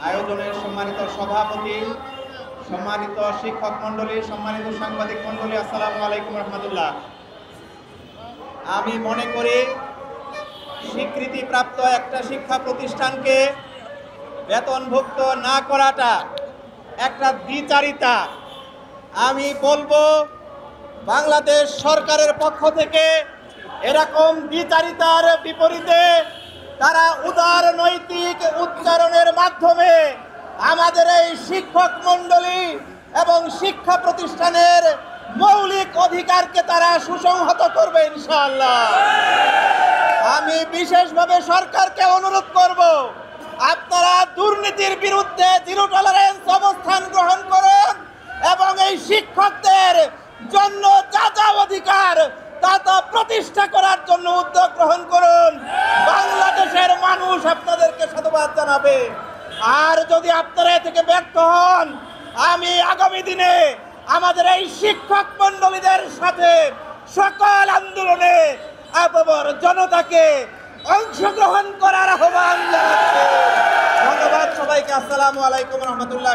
আয়োজনের সম্মানিত সভাপতি, সম্মানিত শিক্ষক মণ্ডলী, সম্মানিত সাংবাদিক মণ্ডলী, আসসালামু আলাইকুম রহমতুল্লাহ। আমি মনে করি স্বীকৃতিপ্রাপ্ত একটা শিক্ষা প্রতিষ্ঠানকে বেতনভুক্ত না করাটা একটা দ্বিচারিতা। আমি বলবো বাংলাদেশ সরকারের পক্ষ থেকে এরকম দ্বিচারিতার বিপরীতে তারা উদার নৈতিক উচ্চারণের মাধ্যমে আমাদের এই শিক্ষক মণ্ডলী এবং শিক্ষা প্রতিষ্ঠানের মৌলিক অধিকারকে তারা সুসংহত করবে ইনশাআল্লাহ। আমি বিশেষভাবে সরকারকে অনুরোধ করব, আপনারা দুর্নীতির বিরুদ্ধে জিরো টলারেন্স অবস্থান গ্রহণ করুন এবং এই শিক্ষকদের জন্য যা যা অধিকার তা প্রতিষ্ঠা করার জন্য উদ্যোগ গ্রহণ করুন। বাংলাদেশের মানুষ আপনাদেরকে সাধুবাদ জানাবে। আর যদি আপনারা এ থেকে ব্যর্থ হন, আমি আগামী দিনে আমাদের এই শিক্ষক মণ্ডলীদের সাথে সকল আন্দোলনে আপনার জনতাকে অংশগ্রহণ করার আহ্বান জানাচ্ছি। ধন্যবাদ সবাইকে। আসসালামু আলাইকুম রহমতুল্লাহ।